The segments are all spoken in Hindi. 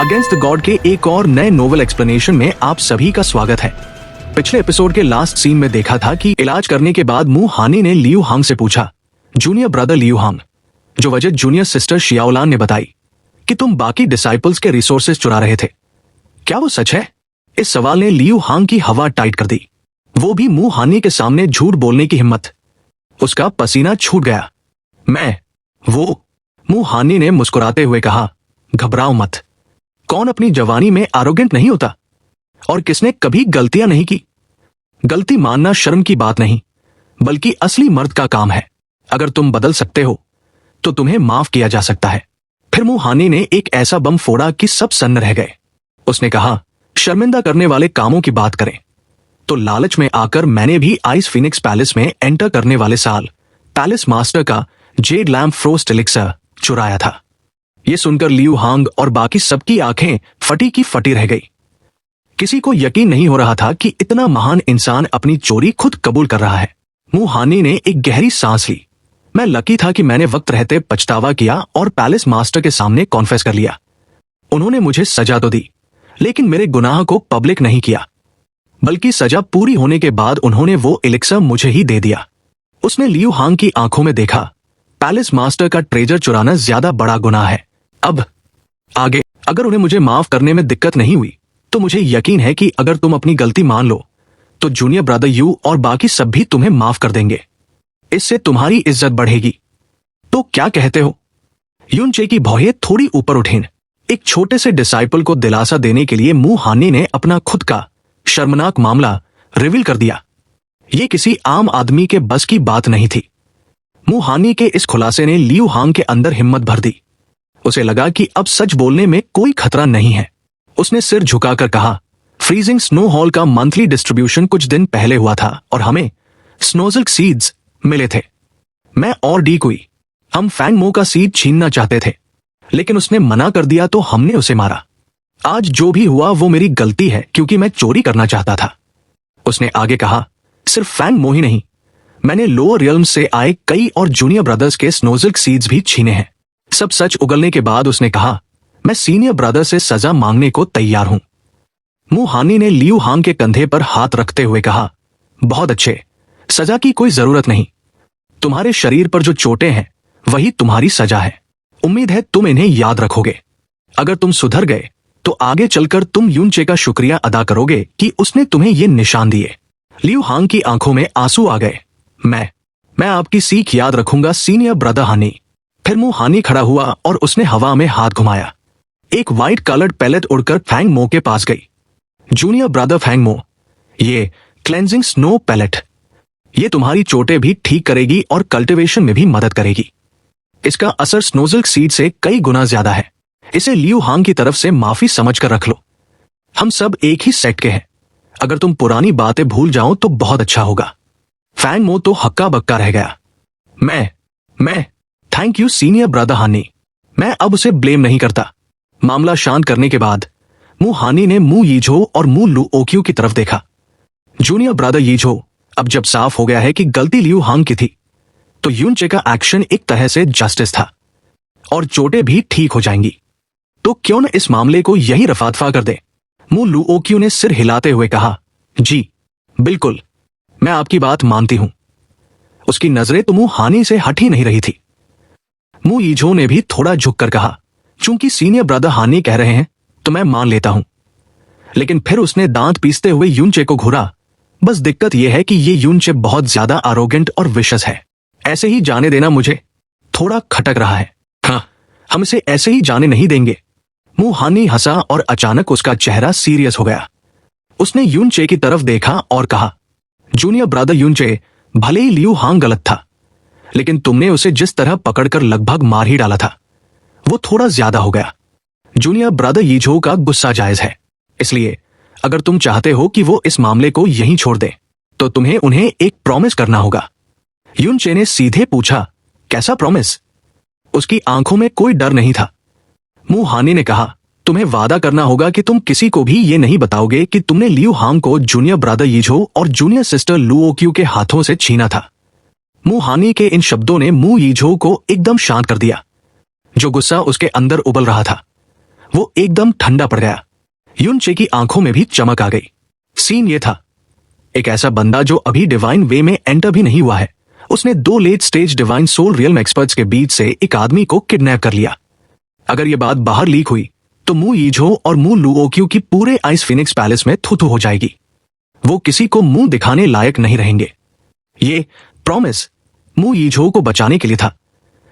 अगेंस्ट द गॉड के एक और नए नोवेल एक्सप्लेनेशन में आप सभी का स्वागत है। पिछले एपिसोड के लास्ट सीन में देखा था कि इलाज करने के बाद मू हानी ने लियू हांग से पूछा, जूनियर ब्रदर लियू हांग, जो वजह जूनियर सिस्टर शियाओलान ने बताई कि तुम बाकी डिसाइपल्स के रिसोर्सेज चुरा रहे थे, क्या वो सच है? इस सवाल ने लियू हांग की हवा टाइट कर दी, वो भी मू हानी के सामने झूठ बोलने की हिम्मत। उसका पसीना छूट गया। मू हानी ने मुस्कुराते हुए कहा, घबराओ मत। कौन अपनी जवानी में आरोगेंट नहीं होता? और किसने कभी गलतियां नहीं की? गलती मानना शर्म की बात नहीं, बल्कि असली मर्द का काम है। अगर तुम बदल सकते हो तो तुम्हें माफ किया जा सकता है। फिर मू हानी ने एक ऐसा बम फोड़ा कि सब सन्न रह गए। उसने कहा, शर्मिंदा करने वाले कामों की बात करें तो लालच में आकर मैंने भी आइस फिनिक्स पैलेस में एंटर करने वाले साल पैलेस मास्टर का जेड लैम्प फ्रोस्ट एलिक्सर चुराया था। यह सुनकर लियू हांग और बाकी सबकी आंखें फटी की फटी रह गई। किसी को यकीन नहीं हो रहा था कि इतना महान इंसान अपनी चोरी खुद कबूल कर रहा है। मू हानी ने एक गहरी सांस ली। मैं लकी था कि मैंने वक्त रहते पछतावा किया और पैलेस मास्टर के सामने कॉन्फेस कर लिया। उन्होंने मुझे सजा तो दी, लेकिन मेरे गुनाह को पब्लिक नहीं किया, बल्कि सजा पूरी होने के बाद उन्होंने वो एलिक्सर मुझे ही दे दिया। उसने लियू हांग की आंखों में देखा, पैलेस मास्टर का ट्रेजर चुराना ज्यादा बड़ा गुनाह है। अब आगे अगर उन्हें मुझे माफ करने में दिक्कत नहीं हुई तो मुझे यकीन है कि अगर तुम अपनी गलती मान लो तो जूनियर ब्रदर यू और बाकी सब भी तुम्हें माफ कर देंगे। इससे तुम्हारी इज्जत बढ़ेगी। तो क्या कहते हो? युनचे की भौहें थोड़ी ऊपर उठीं। एक छोटे से डिसाइपल को दिलासा देने के लिए मू हानी ने अपना खुद का शर्मनाक मामला रिवील कर दिया। यह किसी आम आदमी के बस की बात नहीं थी। मू हानी के इस खुलासे ने लियू हांग के अंदर हिम्मत भर दी। उसे लगा कि अब सच बोलने में कोई खतरा नहीं है। उसने सिर झुकाकर कहा, फ्रीजिंग स्नो हॉल का मंथली डिस्ट्रीब्यूशन कुछ दिन पहले हुआ था और हमें स्नोजल्क सीड्स मिले थे। मैं और डी कोई हम फैंग मो का सीड छीनना चाहते थे, लेकिन उसने मना कर दिया तो हमने उसे मारा। आज जो भी हुआ वो मेरी गलती है क्योंकि मैं चोरी करना चाहता था। उसने आगे कहा, सिर्फ फैंग मो ही नहीं, मैंने लोअर रियल्म से आए कई और जूनियर ब्रदर्स के स्नोजल्क सीड्स भी छीने हैं। सब सच उगलने के बाद उसने कहा, मैं सीनियर ब्रदर से सजा मांगने को तैयार हूं। मू हानी ने लियू हांग के कंधे पर हाथ रखते हुए कहा, बहुत अच्छे, सजा की कोई जरूरत नहीं। तुम्हारे शरीर पर जो चोटें हैं वही तुम्हारी सजा है। उम्मीद है तुम इन्हें याद रखोगे। अगर तुम सुधर गए तो आगे चलकर तुम युनचे का शुक्रिया अदा करोगे कि उसने तुम्हें ये निशान दिए। लियू हांग की आंखों में आंसू आ गए। मैं आपकी सीख याद रखूंगा सीनियर ब्रदर हानी। फिर मू हानी खड़ा हुआ और उसने हवा में हाथ घुमाया। एक व्हाइट कलर्ड पैलेट उड़कर फैंग मो के पास गई। जूनियर ब्रदर फैंग मो, ये क्लेंजिंग स्नो पैलेट, ये तुम्हारी चोटें भी ठीक करेगी और कल्टीवेशन में भी मदद करेगी। इसका असर स्नोजल्क सीड से कई गुना ज्यादा है। इसे लियू हांग की तरफ से माफी समझकर रख लो। हम सब एक ही सेट के हैं। अगर तुम पुरानी बातें भूल जाओ तो बहुत अच्छा होगा। फैंग मो तो हक्का बक्का रह गया। मैं थैंक यू सीनियर ब्रदर हानी। मैं अब उसे ब्लेम नहीं करता। मामला शांत करने के बाद मू हानी ने मू यीझो और मू लू ओक्यू की तरफ देखा। जूनियर ब्रदर यीझो, अब जब साफ हो गया है कि गलती लियू हांग की थी तो युनचे का एक्शन एक तरह से जस्टिस था और चोटें भी ठीक हो जाएंगी। तो क्यों न इस मामले को यही रफा-दफा कर दे। मू लू ओक्यू ने सिर हिलाते हुए कहा, जी बिल्कुल, मैं आपकी बात मानती हूं। उसकी नजरें तो मू हानी से हट ही नहीं रही थी। मू यीझो ने भी थोड़ा झुककर कहा, चूंकि सीनियर ब्रदर हानी कह रहे हैं तो मैं मान लेता हूं। लेकिन फिर उसने दांत पीसते हुए युनचे को घूरा। बस दिक्कत यह है कि ये युनचे बहुत ज्यादा आरोगेंट और विशस है। ऐसे ही जाने देना मुझे थोड़ा खटक रहा है। हाँ, हम इसे ऐसे ही जाने नहीं देंगे। मू हानी हंसा और अचानक उसका चेहरा सीरियस हो गया। उसने युनचे की तरफ देखा और कहा, जूनियर ब्रदर युनचे, भले ही लियू हांग गलत था, लेकिन तुमने उसे जिस तरह पकड़कर लगभग मार ही डाला था वो थोड़ा ज्यादा हो गया। जूनियर ब्रदर यीझो का गुस्सा जायज है, इसलिए अगर तुम चाहते हो कि वो इस मामले को यहीं छोड़ दे तो तुम्हें उन्हें एक प्रॉमिस करना होगा। युनचे ने सीधे पूछा, कैसा प्रॉमिस? उसकी आंखों में कोई डर नहीं था। मू हानी ने कहा, तुम्हें वादा करना होगा कि तुम किसी को भी ये नहीं बताओगे कि तुमने लियू हांग को जूनियर ब्रदर यीझो और जूनियर सिस्टर लू ओक्यू के हाथों से छीना था। मू हानी के इन शब्दों ने मू यीझो को एकदम शांत कर दिया। जो गुस्सा उसके अंदर उबल रहा था वो एकदम ठंडा पड़ गया। युनचे की आंखों में भी चमक आ गई। सीन ये था, एक ऐसा बंदा जो अभी डिवाइन वे में एंटर भी नहीं हुआ है, उसने 2 late stage divine soul realm experts के बीच से एक आदमी को किडनैप कर लिया। अगर ये बात बाहर लीक हुई तो मू यीझो और मू लुओक्यू की पूरे आइस फिनिक्स पैलेस में थू-थू हो जाएगी। वो किसी को मुंह दिखाने लायक नहीं रहेंगे। ये प्रॉमिस मू यीझो को बचाने के लिए था,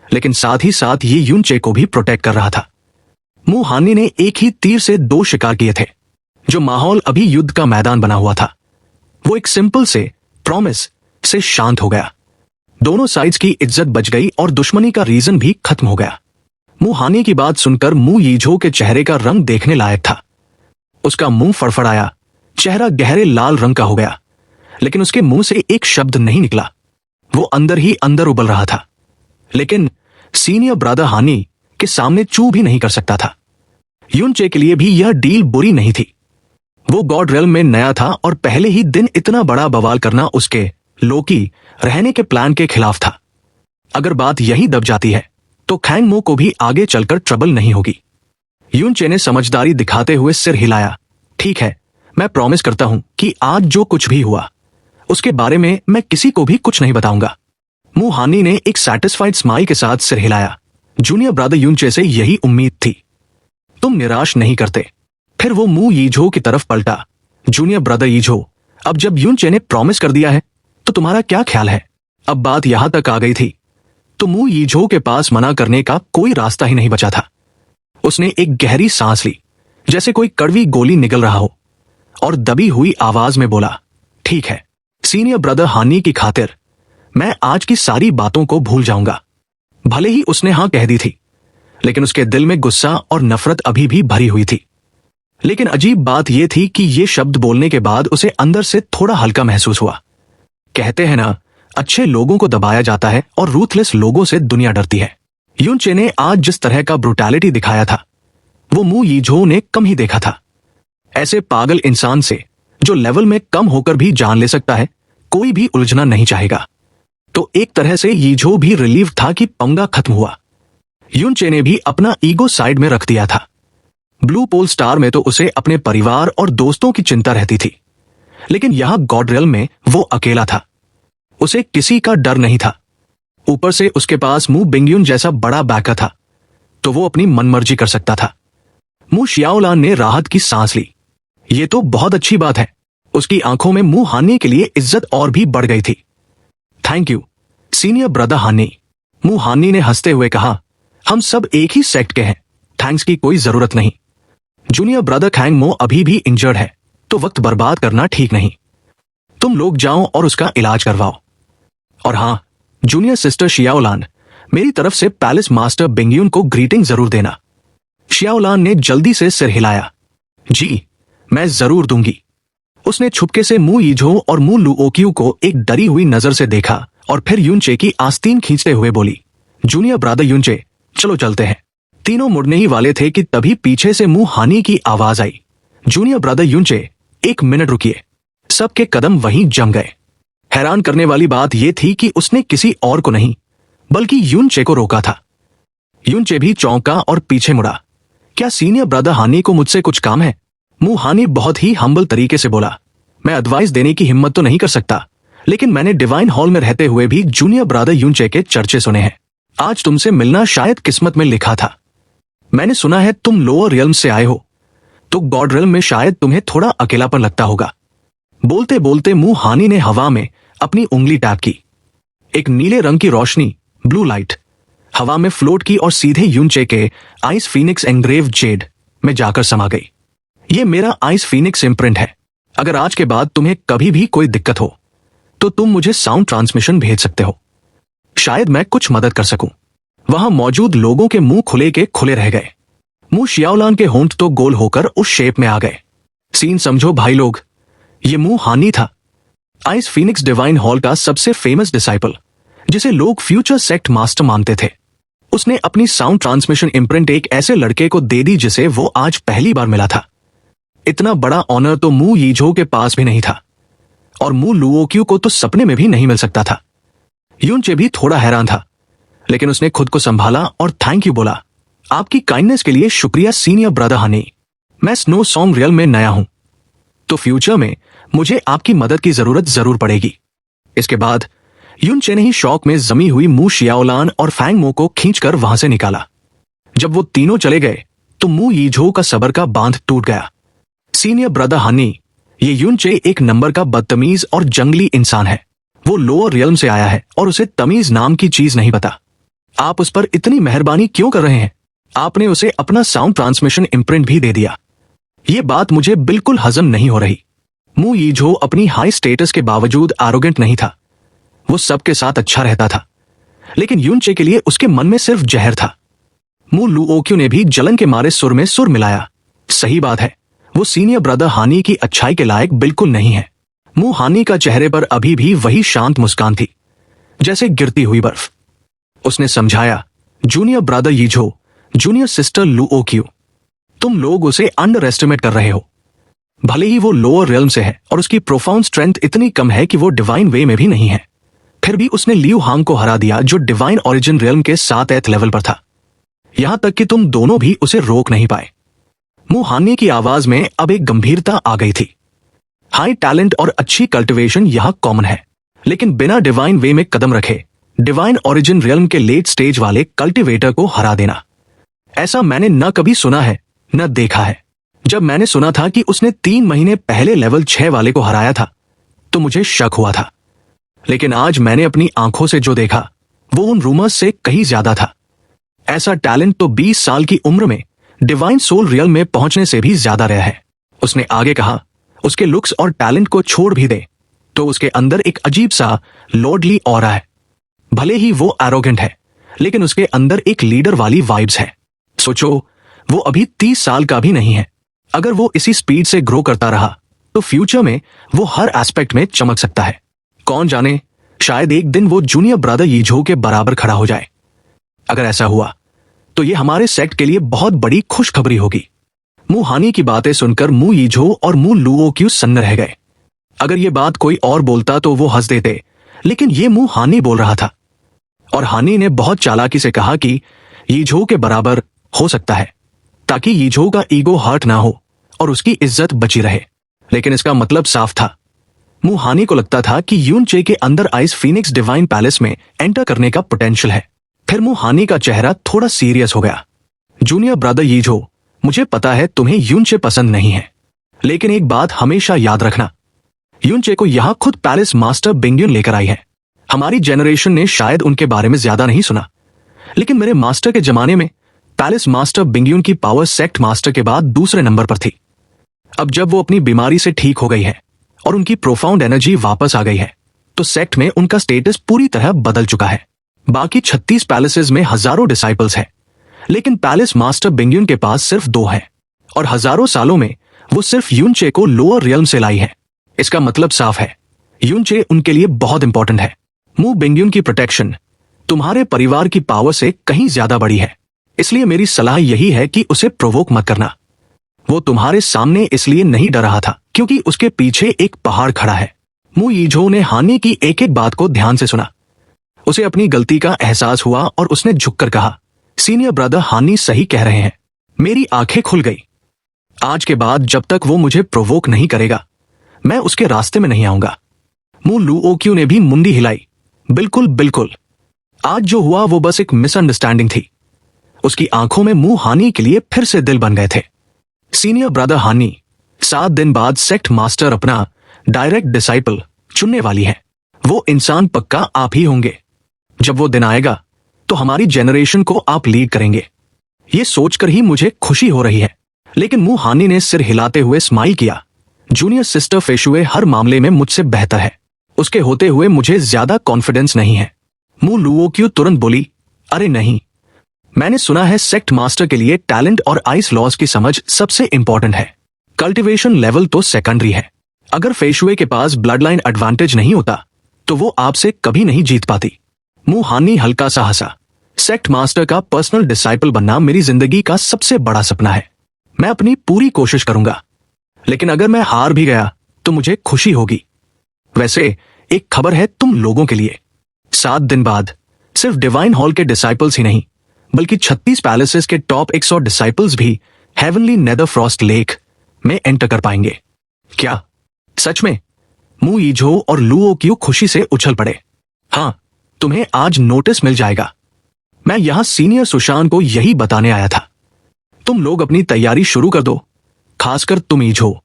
लेकिन साथ ही साथ ये युनचे को भी प्रोटेक्ट कर रहा था। मू हानी ने एक ही तीर से 2 शिकार किए थे। जो माहौल अभी युद्ध का मैदान बना हुआ था, वो एक सिंपल से प्रॉमिस से शांत हो गया। दोनों साइड्स की इज्जत बच गई और दुश्मनी का रीजन भी खत्म हो गया। मू हानी की बात सुनकर मू यीझो के चेहरे का रंग देखने लायक था। उसका मुंह फड़फड़ाया, चेहरा गहरे लाल रंग का हो गया, लेकिन उसके मुंह से एक शब्द नहीं निकला। वो अंदर ही अंदर उबल रहा था, लेकिन सीनियर ब्रदर हानी के सामने चू भी नहीं कर सकता था। युनचे के लिए भी यह डील बुरी नहीं थी। वो गॉड रेल्म में नया था और पहले ही दिन इतना बड़ा बवाल करना उसके लोकी रहने के प्लान के खिलाफ था। अगर बात यही दब जाती है तो खैंगमो को भी आगे चलकर ट्रबल नहीं होगी। युनचे ने समझदारी दिखाते हुए सिर हिलाया। ठीक है, मैं प्रॉमिस करता हूं कि आज जो कुछ भी हुआ उसके बारे में मैं किसी को भी कुछ नहीं बताऊंगा। मू हानी ने एक सैटिस्फाइड स्माइल के साथ सिर हिलाया। जूनियर ब्रदर युनचे से यही उम्मीद थी। तुम निराश नहीं करते। फिर वो मू यीझो की तरफ पलटा। जूनियर ब्रदर यीझो, अब जब युनचे ने प्रॉमिस कर दिया है तो तुम्हारा क्या ख्याल है? अब बात यहां तक आ गई थी तो मू यीझो के पास मना करने का कोई रास्ता ही नहीं बचा था। उसने एक गहरी सांस ली, जैसे कोई कड़वी गोली निगल रहा हो, और दबी हुई आवाज में बोला, ठीक है, सीनियर ब्रदर हानी की खातिर मैं आज की सारी बातों को भूल जाऊंगा। भले ही उसने हां कह दी थी, लेकिन उसके दिल में गुस्सा और नफरत अभी भी भरी हुई थी। लेकिन अजीब बात यह थी कि ये शब्द बोलने के बाद उसे अंदर से थोड़ा हल्का महसूस हुआ। कहते हैं ना, अच्छे लोगों को दबाया जाता है और रूथलेस लोगों से दुनिया डरती है। युनचे ने आज जिस तरह का ब्रुटैलिटी दिखाया था, वो मू यीझो ने कम ही देखा था। ऐसे पागल इंसान से जो लेवल में कम होकर भी जान ले सकता है, कोई भी उलझना नहीं चाहेगा। तो एक तरह से यीझो भी रिलीव था कि पंगा खत्म हुआ। युनचे ने भी अपना ईगो साइड में रख दिया था। ब्लू पोल स्टार में तो उसे अपने परिवार और दोस्तों की चिंता रहती थी, लेकिन यहां गॉड रियल्म में वो अकेला था। उसे किसी का डर नहीं था। ऊपर से उसके पास मू बिंगयुन जैसा बड़ा बैकर था, तो वो अपनी मनमर्जी कर सकता था। मू शियाओलान ने राहत की सांस ली। ये तो बहुत अच्छी बात है। उसकी आंखों में मू हानी के लिए इज्जत और भी बढ़ गई थी। थैंक यू सीनियर ब्रदर हानी। मू हानी ने हंसते हुए कहा, हम सब एक ही सेक्ट के हैं, थैंक्स की कोई जरूरत नहीं। जूनियर ब्रदर खैंगमो अभी भी इंजर्ड है, तो वक्त बर्बाद करना ठीक नहीं। तुम लोग जाओ और उसका इलाज करवाओ। और हां, जूनियर सिस्टर शियाओलान, मेरी तरफ से पैलेस मास्टर बिंगयुन को ग्रीटिंग जरूर देना। शियाओलान ने जल्दी से सिर हिलाया। जी, मैं जरूर दूंगी। उसने छुपके से मू यीझो और मू लुओक्यू को एक डरी हुई नजर से देखा और फिर युनचे की आस्तीन खींचते हुए बोली, जूनियर ब्रदर युनचे, चलो चलते हैं। तीनों मुड़ने ही वाले थे कि तभी पीछे से मू हानी की आवाज आई, जूनियर ब्रदर युनचे, 1 मिनट रुकिए। सबके कदम वहीं जम गए। हैरान करने वाली बात यह थी कि उसने किसी और को नहीं बल्कि युनचे को रोका था। युनचे भी चौंका और पीछे मुड़ा। क्या सीनियर ब्रदर हानी को मुझसे कुछ काम है? मू हानी बहुत ही हम्बल तरीके से बोला, मैं एडवाइस देने की हिम्मत तो नहीं कर सकता, लेकिन मैंने डिवाइन हॉल में रहते हुए भी जूनियर ब्रदर युनचे के चर्चे सुने हैं। आज तुमसे मिलना शायद किस्मत में लिखा था। मैंने सुना है तुम लोअर रियल्म से आए हो, तो गॉड रियल्म में शायद तुम्हें थोड़ा अकेलापन लगता होगा। बोलते बोलते मू हानी ने हवा में अपनी उंगली टैप की। एक नीले रंग की रोशनी, ब्लू लाइट, हवा में फ्लोट की और सीधे युनचे के आइस फीनिक्स एंग्रेव जेड में जाकर समा गई। ये मेरा आइस फीनिक्स इम्प्रिंट है। अगर आज के बाद तुम्हें कभी भी कोई दिक्कत हो तो तुम मुझे साउंड ट्रांसमिशन भेज सकते हो। शायद मैं कुछ मदद कर सकूं। वहां मौजूद लोगों के मुंह खुले के खुले रह गए। मुंह शियाओलान के होंठ तो गोल होकर उस शेप में आ गए। सीन समझो भाई लोग, ये मुंह हानी था, आइस फीनिक्स डिवाइन हॉल का सबसे फेमस डिसाइपल, जिसे लोग फ्यूचर सेक्ट मास्टर मानते थे। उसने अपनी साउंड ट्रांसमिशन इम्प्रिंट एक ऐसे लड़के को दे दी जिसे वो आज पहली बार मिला था। इतना बड़ा ऑनर तो मू यीझो के पास भी नहीं था, और मू लुओक्यू को तो सपने में भी नहीं मिल सकता था। युनचे भी थोड़ा हैरान था, लेकिन उसने खुद को संभाला और थैंक यू बोला। आपकी काइंडनेस के लिए शुक्रिया सीनियर ब्रदर हनी। मैं स्नो सॉन्ग रियल में नया हूं, तो फ्यूचर में मुझे आपकी मदद की जरूरत जरूर पड़ेगी। इसके बाद युन चे ने ही शौक में जमी हुई मू शियाओलान और फैंग मो को खींचकर वहां से निकाला। जब वो तीनों चले गए तो मू यीझो का सबर का बांध टूट गया। सीनियर ब्रदर हनी, ये युन चे एक नंबर का बदतमीज और जंगली इंसान है। वो लोअर रियल्म से आया है और उसे तमीज नाम की चीज नहीं पता। आप उस पर इतनी मेहरबानी क्यों कर रहे हैं? आपने उसे अपना साउंड ट्रांसमिशन इम्प्रिंट भी दे दिया। ये बात मुझे बिल्कुल हजम नहीं हो रही। मू यीझो अपनी हाई स्टेटस के बावजूद आरोगेंट नहीं था। वो सबके साथ अच्छा रहता था, लेकिन युन चे के लिए उसके मन में सिर्फ जहर था। मू लुओक्यू ने भी जलन के मारे सुर में सुर मिलाया। सही बात है, वो सीनियर ब्रदर हानी की अच्छाई के लायक बिल्कुल नहीं है। मू हानी का चेहरे पर अभी भी वही शांत मुस्कान थी, जैसे गिरती हुई बर्फ। उसने समझाया, जूनियर ब्रदर यीझो, जूनियर सिस्टर लुओक्यू, तुम लोग उसे अंडर एस्टिमेट कर रहे हो। भले ही वो लोअर रियल्म से है और उसकी प्रोफाउंड स्ट्रेंथ इतनी कम है कि वो डिवाइन वे में भी नहीं है, फिर भी उसने लियू हांग को हरा दिया जो डिवाइन ओरिजिन रियल्म के 7th लेवल पर था। यहां तक कि तुम दोनों भी उसे रोक नहीं पाए। मू हानी की आवाज में अब एक गंभीरता आ गई थी। हाई टैलेंट और अच्छी कल्टिवेशन यहां कॉमन है, लेकिन बिना डिवाइन वे में कदम रखे डिवाइन ओरिजिन रियल्म के लेट स्टेज वाले कल्टिवेटर को हरा देना, ऐसा मैंने न कभी सुना है न देखा है। जब मैंने सुना था कि उसने 3 महीने पहले लेवल 6 वाले को हराया था तो मुझे शक हुआ था, लेकिन आज मैंने अपनी आंखों से जो देखा वो उन रूमर्स से कहीं ज्यादा था। ऐसा टैलेंट तो 20 साल की उम्र में डिवाइन सोल रियल में पहुंचने से भी ज्यादा रहा है। उसने आगे कहा, उसके लुक्स और टैलेंट को छोड़ भी दे तो उसके अंदर एक अजीब सा लॉर्डली ऑरा है। भले ही वो एरोगेंट है, लेकिन उसके अंदर एक लीडर वाली वाइब्स है। सोचो, वो अभी 30 साल का भी नहीं है। अगर वो इसी स्पीड से ग्रो करता रहा तो फ्यूचर में वो हर एस्पेक्ट में चमक सकता है। कौन जाने, शायद एक दिन वो जूनियर ब्रदर यीझो के बराबर खड़ा हो जाए। अगर ऐसा हुआ तो ये हमारे सेक्ट के लिए बहुत बड़ी खुशखबरी होगी। मू हानी की बातें सुनकर मू यीझो और मू लुओक्यू सन्न रह गए। अगर ये बात कोई और बोलता तो वो हंस देते, लेकिन ये मू हानी बोल रहा था। और हानी ने बहुत चालाकी से कहा कि यीझो के बराबर हो सकता है, ताकि यीझो का ईगो हर्ट ना हो और उसकी इज्जत बची रहे। लेकिन इसका मतलब साफ था। मू हानी को लगता था कि यून चे के अंदर आइस फीनिक्स डिवाइन पैलेस में एंटर करने का पोटेंशियल है। फिर मू हानी का चेहरा थोड़ा सीरियस हो गया। जूनियर ब्रदर यीझो, मुझे पता है तुम्हें यून चे पसंद नहीं है, लेकिन एक बात हमेशा याद रखना, यून चे को यहां खुद पैलेस मास्टर बिंग्युन लेकर आई है। हमारी जेनरेशन ने शायद उनके बारे में ज्यादा नहीं सुना, लेकिन मेरे मास्टर के जमाने में पैलेस मास्टर बिंग्युन की पावर सेक्ट मास्टर के बाद दूसरे नंबर पर थी। अब जब वो अपनी बीमारी से ठीक हो गई है और उनकी प्रोफाउंड एनर्जी वापस आ गई है, तो सेक्ट में उनका स्टेटस पूरी तरह बदल चुका है। बाकी 36 पैलेसेस में हजारों डिसाइपल्स हैं, लेकिन पैलेस मास्टर बिंग्युन के पास सिर्फ 2 हैं, और हजारों सालों में वो सिर्फ यून चे को लोअर रियल्म से लाई है। इसका मतलब साफ है, यून चे उनके लिए बहुत इंपॉर्टेंट है। मू बिंग्युन की प्रोटेक्शन तुम्हारे परिवार की पावर से कहीं ज्यादा बड़ी है, इसलिए मेरी सलाह यही है कि उसे प्रोवोक मत करना। वो तुम्हारे सामने इसलिए नहीं डर रहा था क्योंकि उसके पीछे एक पहाड़ खड़ा है। मू यीझो ने हानी की एक एक बात को ध्यान से सुना। उसे अपनी गलती का एहसास हुआ और उसने झुककर कहा, सीनियर ब्रदर हानी सही कह रहे हैं। मेरी आंखें खुल गई। आज के बाद जब तक वो मुझे प्रोवोक नहीं करेगा, मैं उसके रास्ते में नहीं आऊंगा। मू लुओक्यू ने भी मुंडी हिलाई। बिल्कुल बिल्कुल, आज जो हुआ वो बस एक मिसअंडरस्टैंडिंग थी। उसकी आंखों में मू हानी के लिए फिर से दिल बन गए थे। सीनियर ब्रदर हानी, 7 दिन बाद सेक्ट मास्टर अपना डायरेक्ट डिसाइपल चुनने वाली है। वो इंसान पक्का आप ही होंगे। जब वो दिन आएगा तो हमारी जेनरेशन को आप लीड करेंगे। ये सोचकर ही मुझे खुशी हो रही है। लेकिन मू हानी ने सिर हिलाते हुए स्माइल किया। जूनियर सिस्टर फेशुए हर मामले में मुझसे बेहतर है। उसके होते हुए मुझे ज्यादा कॉन्फिडेंस नहीं है। मू लुओक्यू तुरंत बोली, अरे नहीं, मैंने सुना है सेक्ट मास्टर के लिए टैलेंट और आइस लॉज की समझ सबसे इंपॉर्टेंट है। कल्टीवेशन लेवल तो सेकेंडरी है। अगर फेशुए के पास ब्लड लाइन एडवांटेज नहीं होता तो वो आपसे कभी नहीं जीत पाती। मू हानी हल्का सा हंसा। सेक्ट मास्टर का पर्सनल डिसाइपल बनना मेरी जिंदगी का सबसे बड़ा सपना है। मैं अपनी पूरी कोशिश करूंगा, लेकिन अगर मैं हार भी गया तो मुझे खुशी होगी। वैसे एक खबर है तुम लोगों के लिए। 7 दिन बाद सिर्फ डिवाइन हॉल के डिसाइपल्स ही नहीं बल्कि 36 पैलेसेस के टॉप 100 डिसाइपल्स भी हेवनली नेदरफ्रॉस्ट लेक में एंटर कर पाएंगे। क्या सच में? मू यीझो और लुओ क्यू खुशी से उछल पड़े। हाँ, तुम्हें आज नोटिस मिल जाएगा। मैं यहां सीनियर सुशान को यही बताने आया था। तुम लोग अपनी तैयारी शुरू कर दो, खासकर तुम यीझो।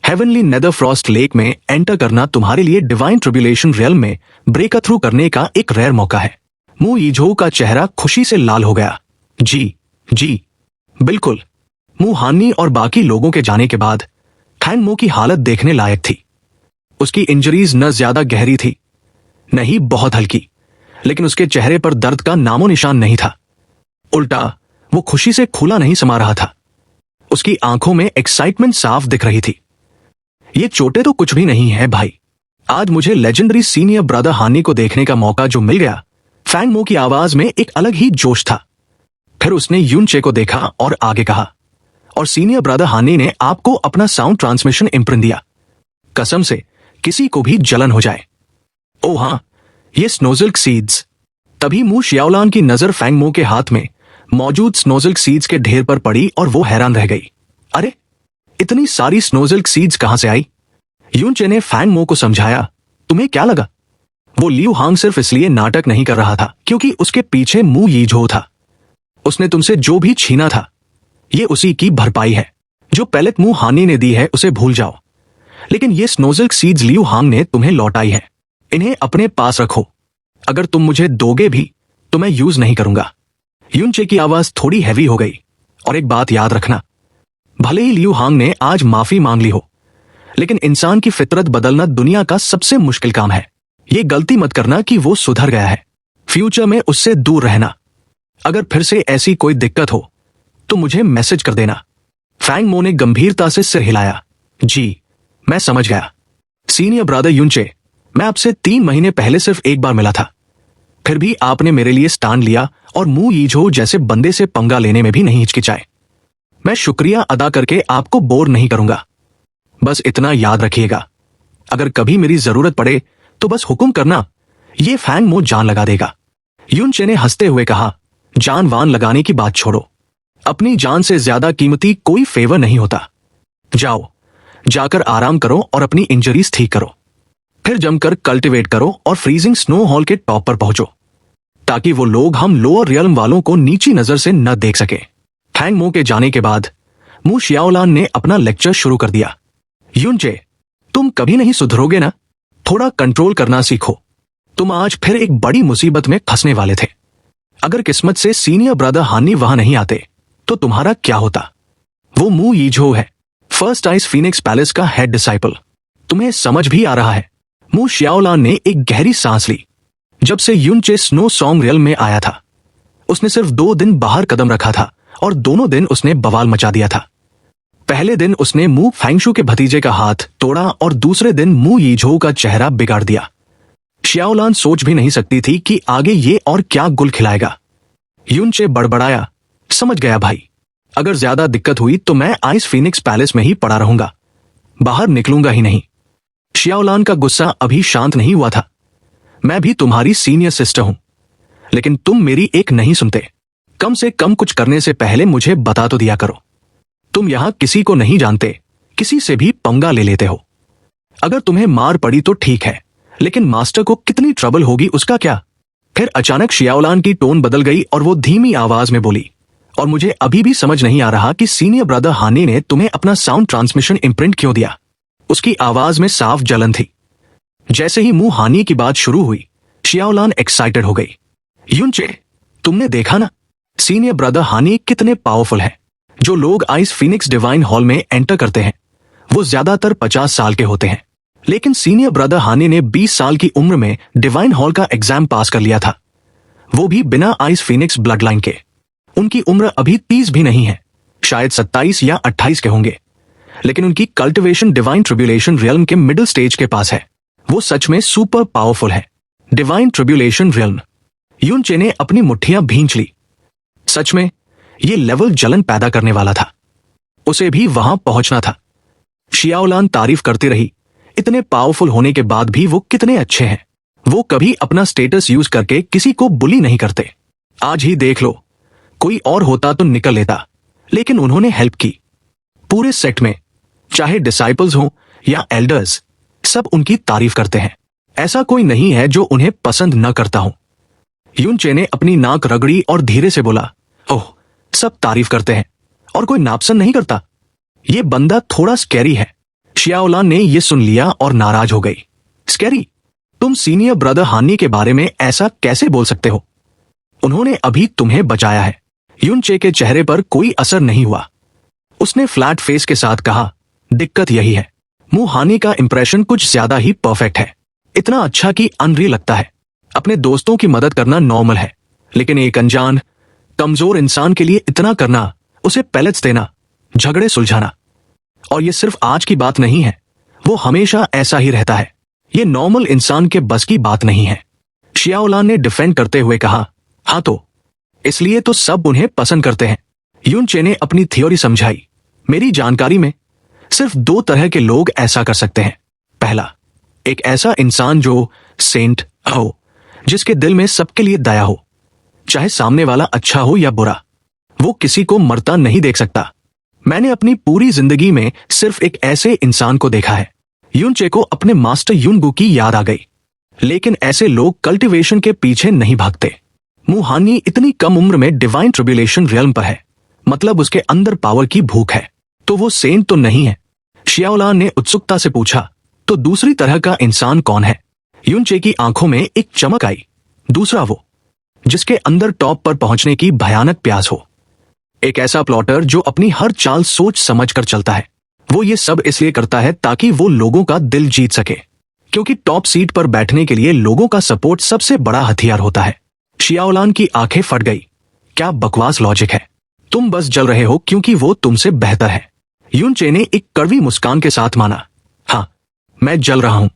हेवनली नेदरफ्रॉस्ट लेक में एंटर करना तुम्हारे लिए डिवाइन ट्रिब्यूलेशन रियल्म में ब्रेक थ्रू करने का एक रेयर मौका है। मू यीझो का चेहरा खुशी से लाल हो गया। जी बिल्कुल। मू हानी और बाकी लोगों के जाने के बाद फैंग मो की हालत देखने लायक थी। उसकी इंजरीज न ज्यादा गहरी थी, न ही बहुत हल्की, लेकिन उसके चेहरे पर दर्द का नामो निशान नहीं था। उल्टा वो खुशी से खुला नहीं समा रहा था। उसकी आंखों में एक्साइटमेंट साफ दिख रही थी। ये चोटें तो कुछ भी नहीं है भाई। आज मुझे लेजेंडरी सीनियर ब्रदर हानी को देखने का मौका जो मिल गया। फैंग मो की आवाज में एक अलग ही जोश था। फिर उसने यूनचे को देखा और आगे कहा, और सीनियर ब्रदर हानी ने आपको अपना साउंड ट्रांसमिशन इम्प्रिंट दिया। कसम से किसी को भी जलन हो जाए। ओ हां, ये स्नोज़िल्क सीड्स। तभी मू शियाओलान की नजर फैंग मो के हाथ में मौजूद स्नोज़िल्क सीड्स के ढेर पर पड़ी और वो हैरान रह गई। अरे, इतनी सारी स्नोज़िल्क सीड्स कहां से आई? यूनचे ने फैंग मो को समझाया, तुम्हें क्या लगा? वो लियू हांग सिर्फ इसलिए नाटक नहीं कर रहा था क्योंकि उसके पीछे मू यीझो था। उसने तुमसे जो भी छीना था, ये उसी की भरपाई है। जो पैलेट मू हानी ने दी है उसे भूल जाओ, लेकिन ये स्नोज़िल्क सीड्स लियू हांग ने तुम्हें लौटाई है। इन्हें अपने पास रखो। अगर तुम मुझे दोगे भी तो मैं यूज नहीं करूंगा। यूनचे की आवाज थोड़ी हैवी हो गई। और एक बात याद रखना, भले ही लियू हांग ने आज माफी मांग ली हो, लेकिन इंसान की फितरत बदलना दुनिया का सबसे मुश्किल काम है। ये गलती मत करना कि वो सुधर गया है। फ्यूचर में उससे दूर रहना। अगर फिर से ऐसी कोई दिक्कत हो तो मुझे मैसेज कर देना। फैंग मो ने गंभीरता से सिर हिलाया। जी, मैं समझ गया। सीनियर ब्रदर यूनचे, मैं आपसे 3 महीने पहले सिर्फ एक बार मिला था, फिर भी आपने मेरे लिए स्टैंड लिया और मू यीझो जैसे बंदे से पंगा लेने में भी नहीं हिचकिचाए। मैं शुक्रिया अदा करके आपको बोर नहीं करूंगा। बस इतना याद रखिएगा, अगर कभी मेरी जरूरत पड़े तो बस हुक्म करना, ये फैंग मो जान लगा देगा। यूनचे ने हंसते हुए कहा, जान वान लगाने की बात छोड़ो। अपनी जान से ज्यादा कीमती कोई फेवर नहीं होता। जाओ, जाकर आराम करो और अपनी इंजरीज ठीक करो। फिर जमकर कल्टीवेट करो और फ्रीजिंग स्नो हॉल के टॉप पर पहुंचो, ताकि वो लोग हम लोअर रियल्म वालों को नीची नजर से न देख सके। फैंग मो के जाने के बाद मू शियाओलान ने अपना लेक्चर शुरू कर दिया। यूनचे, तुम कभी नहीं सुधरोगे ना? थोड़ा कंट्रोल करना सीखो। तुम आज फिर एक बड़ी मुसीबत में फंसने वाले थे। अगर किस्मत से सीनियर ब्रदर हानी वहां नहीं आते तो तुम्हारा क्या होता? वो मू यीझो है, फर्स्ट आइस फीनिक्स पैलेस का हेड डिसाइपल। तुम्हें समझ भी आ रहा है? मू शियाओलान ने एक गहरी सांस ली। जब से यूनचे स्नो सॉन्ग रियल में आया था, उसने सिर्फ 2 दिन बाहर कदम रखा था और दोनों दिन उसने बवाल मचा दिया था। पहले दिन उसने मू फैंगशु के भतीजे का हाथ तोड़ा और दूसरे दिन मू यीझो का चेहरा बिगाड़ दिया। शियाओलान सोच भी नहीं सकती थी कि आगे ये और क्या गुल खिलाएगा। यूनचे बड़बड़ाया, समझ गया भाई, अगर ज्यादा दिक्कत हुई तो मैं आइस फीनिक्स पैलेस में ही पड़ा रहूंगा, बाहर निकलूंगा ही नहीं। शियाओलान का गुस्सा अभी शांत नहीं हुआ था। मैं भी तुम्हारी सीनियर सिस्टर हूं, लेकिन तुम मेरी एक नहीं सुनते। कम से कम कुछ करने से पहले मुझे बता तो दिया करो। तुम यहां किसी को नहीं जानते, किसी से भी पंगा ले लेते हो। अगर तुम्हें मार पड़ी तो ठीक है, लेकिन मास्टर को कितनी ट्रबल होगी उसका क्या? फिर अचानक शियाओलान की टोन बदल गई और वो धीमी आवाज में बोली, और मुझे अभी भी समझ नहीं आ रहा कि सीनियर ब्रदर हानी ने तुम्हें अपना साउंड ट्रांसमिशन इम्प्रिंट क्यों दिया। उसकी आवाज में साफ जलन थी। जैसे ही मुंह हानी की बात शुरू हुई, शियाओलान एक्साइटेड हो गई। यूनचे, तुमने देखा ना, सीनियर ब्रदर हानी कितने पावरफुल है। जो लोग आइस फीनिक्स डिवाइन हॉल में एंटर करते हैं वो ज्यादातर 50 साल के होते हैं, लेकिन सीनियर ब्रदर हानी ने 20 साल की उम्र में डिवाइन हॉल का एग्जाम पास कर लिया था, वो भी बिना आइस फीनिक्स ब्लड लाइन के। उनकी उम्र अभी 30 भी नहीं है, शायद 27 या 28 के होंगे, लेकिन उनकी कल्टिवेशन डिवाइन ट्रिब्यूलेशन रियल्म के मिडिल स्टेज के पास है। वो सच में सुपर पावरफुल है। Divine tribulation realm. यूनचे ने अपनी मुट्ठियां भींच ली। सच में ये लेवल जलन पैदा करने वाला था। उसे भी वहां पहुंचना था। शियाओलान तारीफ करती रही, इतने पावरफुल होने के बाद भी वो कितने अच्छे हैं। वो कभी अपना स्टेटस यूज करके किसी को बुली नहीं करते। आज ही देख लो, कोई और होता तो निकल लेता, लेकिन उन्होंने हेल्प की। पूरे सेक्ट में, चाहे डिसाइपल्स हों या एल्डर्स, सब उनकी तारीफ करते हैं। ऐसा कोई नहीं है जो उन्हें पसंद न करता हो। युनचे ने अपनी नाक रगड़ी और धीरे से बोला, ओह, सब तारीफ करते हैं और कोई नापसंद नहीं करता। ये बंदा थोड़ा स्कैरी है। शियाओलान ने यह सुन लिया और नाराज हो गई। स्कैरी? तुम सीनियर ब्रदर हानी के बारे में ऐसा कैसे बोल सकते हो? उन्होंने अभी तुम्हें बचाया है। युनचे के चेहरे पर कोई असर नहीं हुआ। उसने फ्लैट फेस के साथ कहा, दिक्कत यही है, मुंह हानी का इंप्रेशन कुछ ज्यादा ही परफेक्ट है। इतना अच्छा कि अनरियल लगता है। अपने दोस्तों की मदद करना नॉर्मल है, लेकिन एक अनजान, कमजोर इंसान के लिए इतना करना, उसे पैलेट्स देना, झगड़े सुलझाना। और ये सिर्फ आज की बात नहीं है, वो हमेशा ऐसा ही रहता है। ये नॉर्मल इंसान के बस की बात नहीं है। शियाओलान ने डिफेंड करते हुए कहा, हाँ तो इसलिए तो सब उन्हें पसंद करते हैं। युनचे ने अपनी थ्योरी समझाई। मेरी जानकारी में सिर्फ 2 तरह के लोग ऐसा कर सकते हैं। पहला, एक ऐसा इंसान जो सेंट हो, जिसके दिल में सबके लिए दया हो, चाहे सामने वाला अच्छा हो या बुरा। वो किसी को मरता नहीं देख सकता। मैंने अपनी पूरी जिंदगी में सिर्फ एक ऐसे इंसान को देखा है। युनचे को अपने मास्टर युनगु की याद आ गई। लेकिन ऐसे लोग कल्टीवेशन के पीछे नहीं भागते। मुहानी इतनी कम उम्र में डिवाइन ट्रिब्यूलेशन रियल्म पर है, मतलब उसके अंदर पावर की भूख है। तो वो सेंट तो नहीं है? शियाओलान ने उत्सुकता से पूछा, तो दूसरी तरह का इंसान कौन है? युनचे की आंखों में एक चमक आई। दूसरा वो, जिसके अंदर टॉप पर पहुंचने की भयानक प्यास हो। एक ऐसा प्लॉटर जो अपनी हर चाल सोच समझ कर चलता है। वो ये सब इसलिए करता है ताकि वो लोगों का दिल जीत सके, क्योंकि टॉप सीट पर बैठने के लिए लोगों का सपोर्ट सबसे बड़ा हथियार होता है। शियाओलान की आंखें फट गई। क्या बकवास लॉजिक है। तुम बस जल रहे हो क्योंकि वो तुमसे बेहतर है। युनचे ने एक कड़वी मुस्कान के साथ माना, हाँ, मैं जल रहा हूं।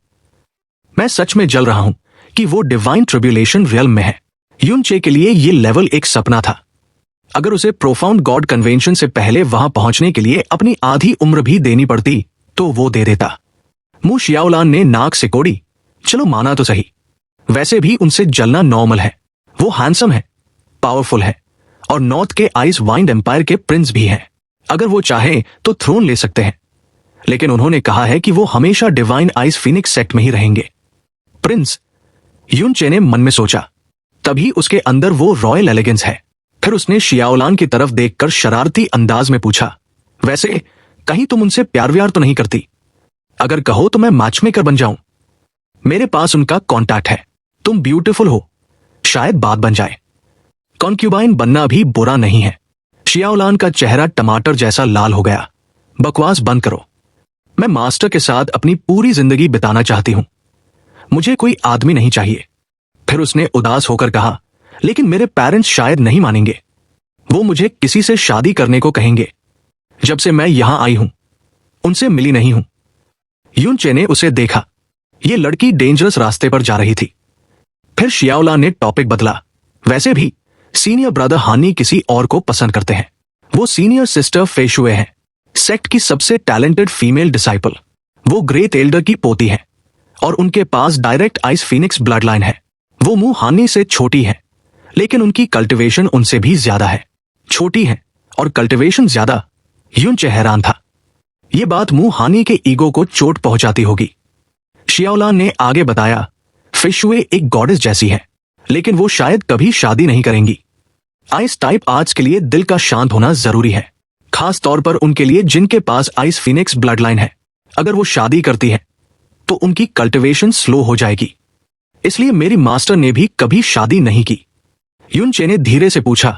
मैं सच में जल रहा हूं कि वो डिवाइन ट्रिब्यूलेशन रियल्म में है। युनचे के लिए ये लेवल एक सपना था। अगर उसे प्रोफाउंड गॉड कन्वेंशन से पहले वहां पहुंचने के लिए अपनी आधी उम्र भी देनी पड़ती तो वो दे देता। मुंह शियाओलान ने नाक सिकोड़ी। चलो माना तो सही, वैसे भी उनसे जलना नॉर्मल है। वो हैंडसम है, पावरफुल है और नॉर्थ के आइस वाइंड एम्पायर के प्रिंस भी हैं। अगर वो चाहे तो थ्रोन ले सकते हैं, लेकिन उन्होंने कहा है कि वो हमेशा डिवाइन आइस फीनिक्स सेक्ट में ही रहेंगे। प्रिंस? युनचे ने मन में सोचा। तभी उसके अंदर वो रॉयल एलिगेंस है। फिर उसने शियाओलान की तरफ देखकर शरारती अंदाज में पूछा, वैसे कहीं तुम उनसे प्यार व्यार तो नहीं करती? अगर कहो तो मैं मैचमेकर बन जाऊं। मेरे पास उनका कॉन्टैक्ट है। तुम ब्यूटीफुल हो, शायद बात बन जाए। कॉन्क्यूबाइन बनना भी बुरा नहीं है। शियाओलान का चेहरा टमाटर जैसा लाल हो गया। बकवास बंद करो। मैं मास्टर के साथ अपनी पूरी जिंदगी बिताना चाहती हूं। मुझे कोई आदमी नहीं चाहिए। फिर उसने उदास होकर कहा, लेकिन मेरे पेरेंट्स शायद नहीं मानेंगे। वो मुझे किसी से शादी करने को कहेंगे। जब से मैं यहां आई हूं, उनसे मिली नहीं हूं। युनचे ने उसे देखा। ये लड़की डेंजरस रास्ते पर जा रही थी। फिर शियाओलान ने टॉपिक बदला, वैसे भी सीनियर ब्रदर हानी किसी और को पसंद करते हैं। वो सीनियर सिस्टर फेशुए हैं, सेक्ट की सबसे टैलेंटेड फीमेल डिसाइपल। वो ग्रेट एल्डर की पोती है और उनके पास direct ice phoenix blood line है। वो मुंह हानी से छोटी है, लेकिन उनकी कल्टिवेशन उनसे भी ज्यादा है। छोटी है और कल्टिवेशन ज्यादा। युनचे हैरान था। ये बात मुंह हानी के ईगो को चोट पहुंचाती होगी। शियाओलान ने आगे बताया, फेशुए एक गॉडेस जैसी है, लेकिन वो शायद कभी शादी नहीं करेंगी। आइस टाइप आर्ट्स के लिए दिल का शांत होना जरूरी है, खास तौर पर उनके लिए जिनके पास आइस फीनिक्स ब्लड लाइन है। अगर वो शादी करती है तो उनकी कल्टिवेशन स्लो हो जाएगी। इसलिए मेरी मास्टर ने भी कभी शादी नहीं की। युनचे ने धीरे से पूछा,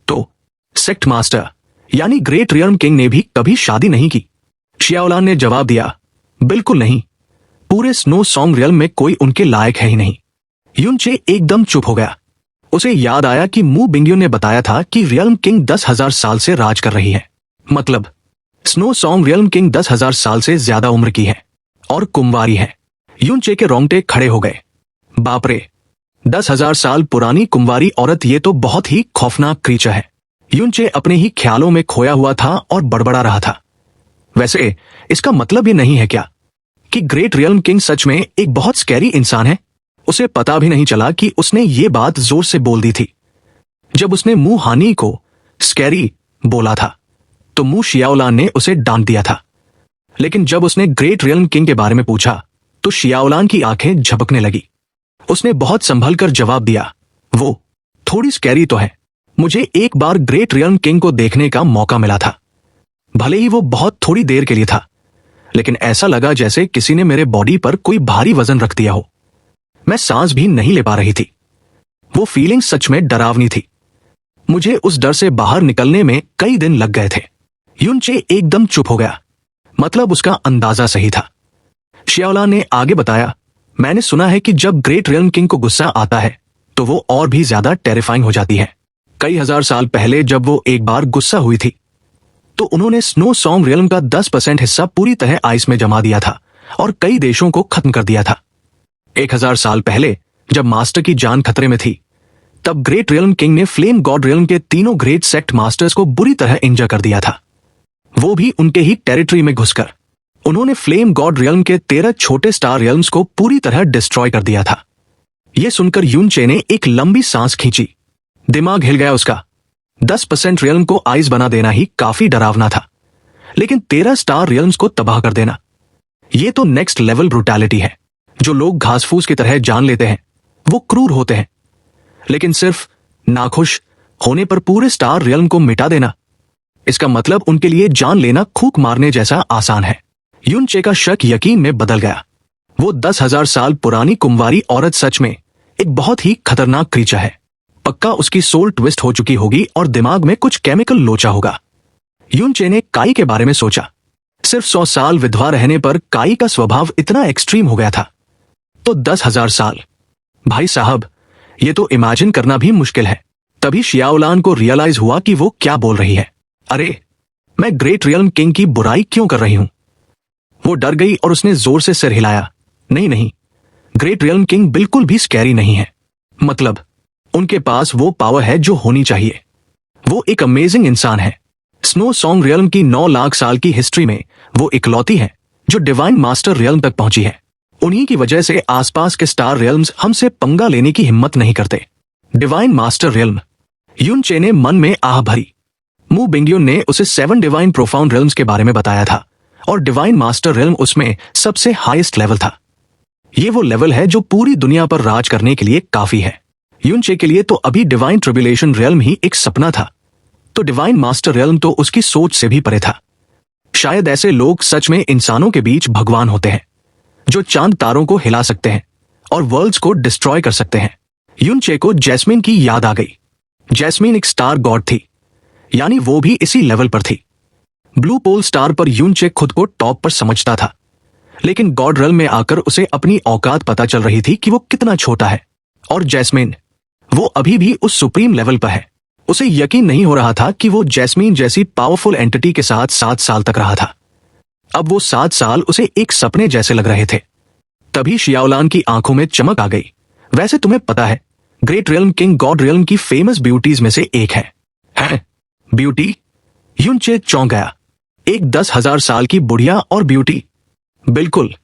तो सेक्ट मास्टर यानी ग्रेट रियर्म किंग ने भी कभी शादी नहीं की? शियाओलान ने जवाब दिया, बिल्कुल नहीं। पूरे स्नो सॉन्ग रियल्म में कोई उनके लायक है ही नहीं। युनचे एकदम चुप हो गया। उसे याद आया कि मू बिंग्यू ने बताया था कि रियल्म किंग 10,000 साल से राज कर रही है। मतलब स्नो सॉन्ग रियल्म किंग 10,000 साल से ज्यादा उम्र की है और कुंवारी है। युनचे के रोंगटे खड़े हो गए। बाप रे, 10,000 साल पुरानी कुंवारी औरत, ये तो बहुत ही खौफनाक क्रीचर है। युनचे अपने ही ख्यालों में खोया हुआ था और बड़बड़ा रहा था। वैसे इसका मतलब ये नहीं है क्या कि ग्रेट रियल्म किंग सच में एक बहुत स्कैरी इंसान है? उसे पता भी नहीं चला कि उसने ये बात जोर से बोल दी थी। जब उसने मुंह हानी को स्कैरी बोला था तो मू शियाओलान ने उसे डांट दिया था। लेकिन जब उसने ग्रेट रियल्म किंग के बारे में पूछा तो शियाओलान की आंखें झपकने लगी। उसने बहुत संभल कर जवाब दिया, वो थोड़ी स्कैरी तो है। मुझे एक बार ग्रेट रियल्म किंग को देखने का मौका मिला था। भले ही वो बहुत थोड़ी देर के लिए था, लेकिन ऐसा लगा जैसे किसी ने मेरे बॉडी पर कोई भारी वजन रख दिया हो। मैं सांस भी नहीं ले पा रही थी। वो फीलिंग सच में डरावनी थी। मुझे उस डर से बाहर निकलने में कई दिन लग गए थे। युनचे एकदम चुप हो गया, मतलब उसका अंदाजा सही था। शियाओलान ने आगे बताया, मैंने सुना है कि जब ग्रेट रियल्म किंग को गुस्सा आता है तो वो और भी ज्यादा टेरिफाइंग हो जाती है। कई हजार साल पहले जब वो एक बार गुस्सा हुई थी तो उन्होंने स्नो सॉन्ग रियल्म का 10% हिस्सा पूरी तरह आइस में जमा दिया था और कई देशों को खत्म कर दिया था। 1000 साल पहले जब मास्टर की जान खतरे में थी तब ग्रेट रियल्म किंग ने फ्लेम गॉड रियल्म के तीनों ग्रेट सेक्ट मास्टर्स को बुरी तरह इंजर कर दिया था, वो भी उनके ही टेरिटरी में घुसकर। उन्होंने फ्लेम गॉड रियल्म के 13 छोटे स्टार रियल्म्स को पूरी तरह डिस्ट्रॉय कर दिया था। यह सुनकर युनचे ने एक लंबी सांस खींची। दिमाग हिल गया उसका। 10% रियल्म को आइस बना देना ही काफी डरावना था, लेकिन 13 स्टार रियल्म्स को तबाह कर देना, यह तो नेक्स्ट लेवल ब्रूटैलिटी है। जो लोग घास फूस की तरह जान लेते हैं वो क्रूर होते हैं, लेकिन सिर्फ नाखुश होने पर पूरे स्टार रियल्म को मिटा देना, इसका मतलब उनके लिए जान लेना फूंक मारने जैसा आसान है। युनचे का शक यकीन में बदल गया। वो 10,000 साल पुरानी कुंवारी औरत सच में एक बहुत ही खतरनाक क्रीचर है। पक्का उसकी सोल ट्विस्ट हो चुकी होगी और दिमाग में कुछ केमिकल लोचा होगा। युनचे ने काई के बारे में सोचा। सिर्फ 100 साल विधवा रहने पर काई का स्वभाव इतना एक्सट्रीम हो गया था, तो 10,000 साल, भाई साहब ये तो इमेजिन करना भी मुश्किल है। तभी शियाओलान को रियलाइज हुआ कि वो क्या बोल रही है। अरे, मैं ग्रेट रियल्म किंग की बुराई क्यों कर रही हूं? वो डर गई और उसने जोर से सिर हिलाया। नहीं नहीं, ग्रेट रियल्म किंग बिल्कुल भी स्कैरी नहीं है। मतलब उनके पास वो पावर है जो होनी चाहिए। वो एक अमेजिंग इंसान है। स्नो सॉन्ग रियल्म की 9 लाख साल की हिस्ट्री में वो इकलौती है जो डिवाइन मास्टर रियल्म तक पहुंची है। उन्हीं की वजह से आसपास के स्टार रियल्म्स हमसे पंगा लेने की हिम्मत नहीं करते। Divine master realm. युनचे ने मन में आह भरी। मू बिंगयुन ने उसे 7 डिवाइन प्रोफाउंड रियल्म्स के बारे में बताया था और डिवाइन मास्टर रियल्म उसमें सबसे हाईएस्ट लेवल था। ये वो लेवल है जो पूरी दुनिया पर राज करने के लिए काफी है। युनचे के लिए तो अभी डिवाइन ट्रिब्यूलेशन रियल्म ही एक सपना था, तो डिवाइन मास्टर रियल्म तो उसकी सोच से भी परे था। शायद ऐसे लोग सच में इंसानों के बीच भगवान होते हैं, जो चांद तारों को हिला सकते हैं और वर्ल्ड्स को डिस्ट्रॉय कर सकते हैं। युनचे को जैस्मिन की याद आ गई। जैस्मिन एक स्टार गॉड थी, यानी वो भी इसी लेवल पर थी। ब्लू पोल स्टार पर युनचे खुद को टॉप पर समझता था, लेकिन गॉड रियल्म में आकर उसे अपनी औकात पता चल रही थी कि वो कितना छोटा है। और जैस्मिन, वो अभी भी उस सुप्रीम लेवल पर है। उसे यकीन नहीं हो रहा था कि वो जैस्मिन जैसी पावरफुल एंटिटी के साथ 7 साल तक रहा था। अब वो 7 साल उसे एक सपने जैसे लग रहे थे। तभी शियाओलान की आंखों में चमक आ गई। वैसे तुम्हें पता है, great realm king God realm की फेमस ब्यूटीज में से एक है। हैं? ब्यूटी? युनचे चौंक गया। एक 10,000 साल की बुढ़िया और ब्यूटी? बिल्कुल।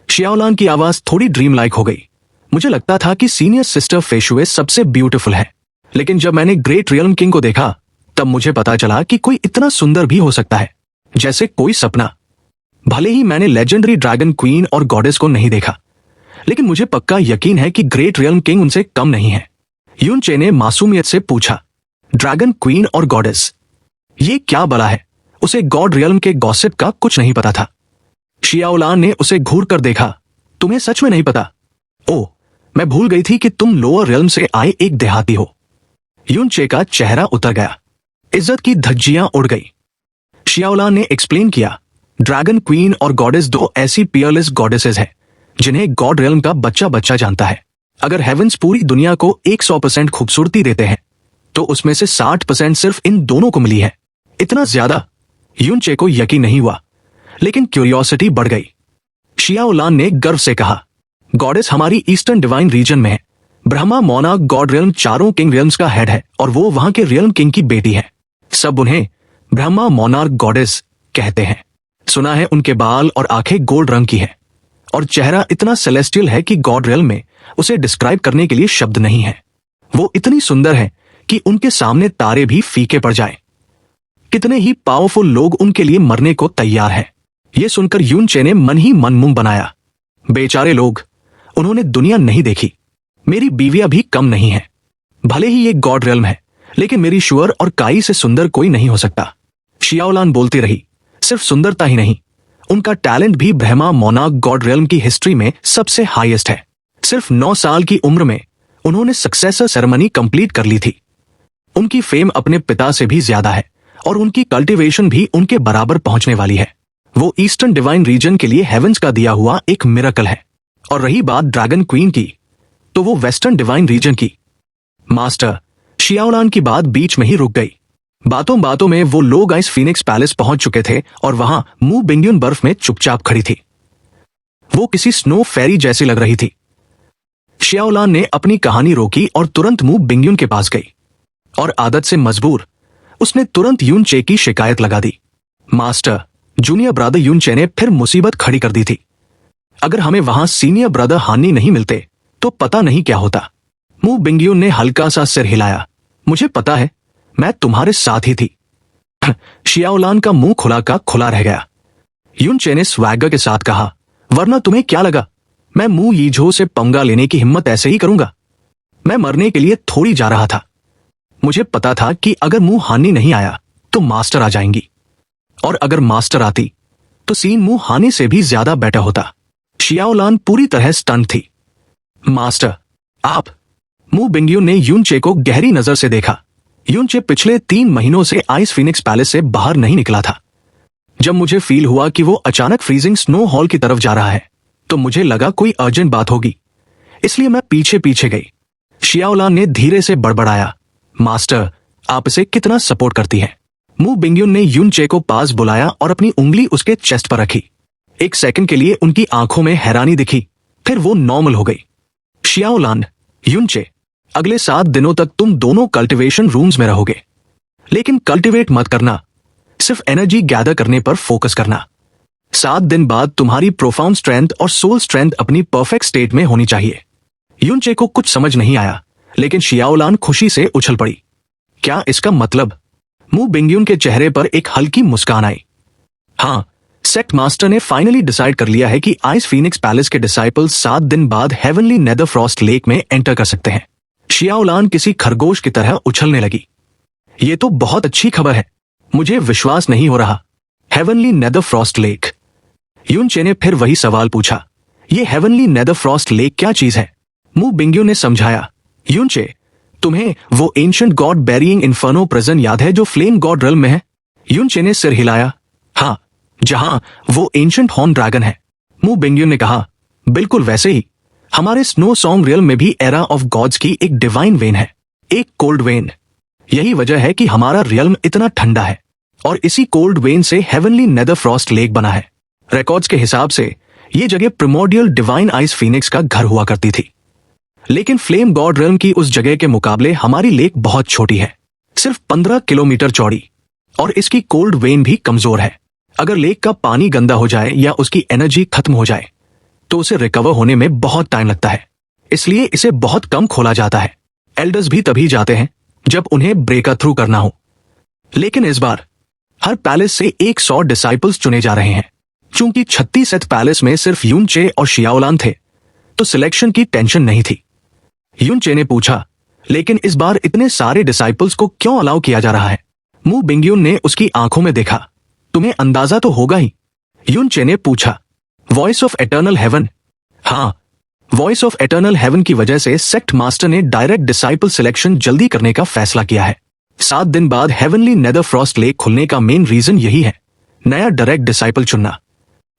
शियाओलान की आवाज थोड़ी ड्रीम लाइक हो गई। मुझे लगता था कि सीनियर सिस्टर फेशुए सबसे ब्यूटीफुल है, लेकिन जब मैंने ग्रेट रियल्म किंग को देखा तब मुझे पता चला कि कोई इतना सुंदर भी हो सकता है, जैसे कोई सपना। भले ही मैंने लेजेंडरी ड्रैगन क्वीन और गॉडेस को नहीं देखा, लेकिन मुझे पक्का यकीन है कि ग्रेट रियल्म किंग उनसे कम नहीं है। युनचे ने मासूमियत से पूछा, ड्रैगन क्वीन और गॉडेस, ये क्या बला है? उसे गॉड रियल्म के गॉसिप का कुछ नहीं पता था। शियाओलान ने उसे घूर कर देखा। तुम्हें सच में नहीं पता? ओह, मैं भूल गई थी कि तुम लोअर रियल्म से आए एक देहाती हो। युनचे का चेहरा उतर गया। इज्जत की धज्जियां उड़ गई। शियाओलान ने एक्सप्लेन किया, ड्रैगन क्वीन और गॉडेस 2 ऐसी पियरलेस गॉडेसेस हैं जिन्हें गॉड रियल्म का बच्चा बच्चा जानता है। अगर हेवेंस पूरी दुनिया को 100% खूबसूरती देते हैं तो उसमें से 60% सिर्फ इन दोनों को मिली है। इतना ज्यादा? युनचे को यकीन नहीं हुआ, लेकिन क्यूरियोसिटी बढ़ गई। शियाओलान ने गर्व से कहा, गॉडेस हमारी ईस्टर्न डिवाइन रीजन में है। Brahma monarch god realm 4 king realms का हेड है और वो वहां के रियल्म किंग की बेटी है। सब उन्हें ब्रह्मा मोनार्क गॉडेस कहते हैं। सुना है उनके बाल और आंखें गोल्ड रंग की है और चेहरा इतना सेलेस्टियल है कि गॉड रियल्म में उसे डिस्क्राइब करने के लिए शब्द नहीं है। वो इतनी सुंदर है कि उनके सामने तारे भी फीके पड़ जाएं। कितने ही पावरफुल लोग उनके लिए मरने को तैयार हैं। यह सुनकर यून चे ने मन ही मन मुंह बनाया, बेचारे लोग, उन्होंने दुनिया नहीं देखी। मेरी बीवियां भी कम नहीं है। भले ही ये गॉड रियल्म है, लेकिन मेरी शुअर और काई से सुंदर कोई नहीं हो सकता। शियाओलान बोलती रही, सिर्फ सुंदरता ही नहीं, उनका टैलेंट भी ब्रह्मा मोनार्क गॉड रियल्म की हिस्ट्री में सबसे हाईएस्ट है। सिर्फ 9 साल की उम्र में उन्होंने सक्सेसर सेरेमनी कंप्लीट कर ली थी। उनकी फेम अपने पिता से भी ज्यादा है और उनकी कल्टीवेशन भी उनके बराबर पहुंचने वाली है। वो ईस्टर्न डिवाइन रीजन के लिए हेवेंस का दिया हुआ एक मिरेकल है। और रही बात ड्रैगन क्वीन की, तो वो वेस्टर्न डिवाइन रीजन की। मास्टर, शियाओलान की बात बीच में ही रुक गई। बातों बातों में वो लोग आइस फीनिक्स पैलेस पहुंच चुके थे और वहां मू बिंगयुन बर्फ में चुपचाप खड़ी थी। वो किसी स्नो फेरी जैसी लग रही थी। शियाओलान ने अपनी कहानी रोकी और तुरंत मू बिंगयुन के पास गई और आदत से मजबूर उसने तुरंत यून चे की शिकायत लगा दी। मास्टर, जूनियर ब्रदर यून चे ने फिर मुसीबत खड़ी कर दी थी। अगर हमें वहां सीनियर ब्रदर हानि नहीं मिलते तो पता नहीं क्या होता। मू बिंगयुन ने हल्का सा सिर हिलाया। मुझे पता है, मैं तुम्हारे साथ ही थी। शियाओलान का मुंह खुला का खुला रह गया। यून चे ने स्वैगर के साथ कहा, वरना तुम्हें क्या लगा मैं मू यीझो से पंगा लेने की हिम्मत ऐसे ही करूंगा? मैं मरने के लिए थोड़ी जा रहा था। मुझे पता था कि अगर मू हानि नहीं आया तो मास्टर आ जाएंगी, और अगर मास्टर आती तो सीन मू हानि से भी ज्यादा बेटर होता। शियाओलान पूरी तरह स्टन थी। मास्टर, आप? मू बिंगयुन ने यून चे को गहरी नजर से देखा। यून चे पिछले 3 महीनों से आइस फीनिक्स पैलेस से बाहर नहीं निकला था। जब मुझे फील हुआ कि वो अचानक फ्रीजिंग स्नो हॉल की तरफ जा रहा है तो मुझे लगा कोई अर्जेंट बात होगी, इसलिए मैं पीछे पीछे गई। शियाओलान ने धीरे से बड़बड़ाया, मास्टर, आप इसे कितना सपोर्ट करती हैं? मू बिंगयुन ने यून चे को पास बुलाया और अपनी उंगली उसके चेस्ट पर रखी। एक सेकंड के लिए उनकी आंखों में हैरानी दिखी, फिर वो नॉर्मल हो गई। शियाओलान, यून चे, अगले 7 दिनों तक तुम दोनों कल्टीवेशन रूम्स में रहोगे, लेकिन कल्टीवेट मत करना, सिर्फ एनर्जी गैदर करने पर फोकस करना। 7 दिन बाद तुम्हारी प्रोफाउंड स्ट्रेंथ और सोल स्ट्रेंथ अपनी परफेक्ट स्टेट में होनी चाहिए। यून चे को कुछ समझ नहीं आया, लेकिन शियाओलान खुशी से उछल पड़ी। क्या इसका मतलब? मू बिंगयुन के चेहरे पर एक हल्की मुस्कान आई। हाँ, सेक्ट मास्टर ने फाइनली डिसाइड कर लिया है कि आइस फीनिक्स पैलेस के डिसाइपल्स 7 दिन बाद हेवनली नेदर फ्रॉस्ट लेक में एंटर कर सकते हैं। शियाओलान किसी खरगोश की तरह उछलने लगी। ये तो बहुत अच्छी खबर है, मुझे विश्वास नहीं हो रहा। Heavenly nether frost lake. Yun Che ने फिर वही सवाल पूछा, ये हेवनली नेदर फ्रॉस्ट लेक क्या चीज है? मू बिंगयुन ने समझाया, यून चे, तुम्हें वो ancient God bearing inferno prison याद है जो फ्लेम गॉड रियल्म में है? यून चे ने सिर हिलाया। हाँ, जहां वो एंशिएंट हॉर्न ड्रैगन है। मू बिंगयुन ने कहा, बिल्कुल वैसे ही हमारे स्नो सॉन्ग रियल में भी एरा ऑफ गॉड्स की एक डिवाइन वेन है, एक कोल्ड वेन। यही वजह है कि हमारा रियल्म इतना ठंडा है और इसी कोल्ड वेन से हेवनली नेदर फ्रॉस्ट लेक बना है। रिकॉर्ड्स के हिसाब से ये जगह प्रिमोर्डियल डिवाइन आइस फीनिक्स का घर हुआ करती थी, लेकिन फ्लेम गॉड रियल्म की उस जगह के मुकाबले हमारी लेक बहुत छोटी है, सिर्फ 15 किलोमीटर चौड़ी, और इसकी कोल्ड वेन भी कमजोर है। अगर लेक का पानी गंदा हो जाए या उसकी एनर्जी खत्म हो जाए तो उसे रिकवर होने में बहुत टाइम लगता है, इसलिए इसे बहुत कम खोला जाता है। एल्डर्स भी तभी जाते हैं जब उन्हें ब्रेकर थ्रू करना हो। लेकिन इस बार हर पैलेस से 100 डिसाइपल्स चुने जा रहे हैं। चूंकि 36th पैलेस में सिर्फ यून चे और शियाओलान थे, तो सिलेक्शन की टेंशन नहीं थी। यून चे ने पूछा, लेकिन इस बार इतने सारे डिसाइपल्स को क्यों अलाउ किया जा रहा है? मू बिंगयुन ने उसकी आंखों में देखा। तुम्हें अंदाजा तो होगा ही। यून चे ने पूछा, वॉइस ऑफ एटर्नल हेवन? हाँ, वॉइस ऑफ एटर्नल हेवन की वजह से सेक्ट मास्टर ने डायरेक्ट डिसाइपल सिलेक्शन जल्दी करने का फैसला किया है। 7 दिन बाद हेवनली नेदर फ्रॉस्ट लेक खुलने का मेन रीजन यही है, नया डायरेक्ट डिसाइपल चुनना।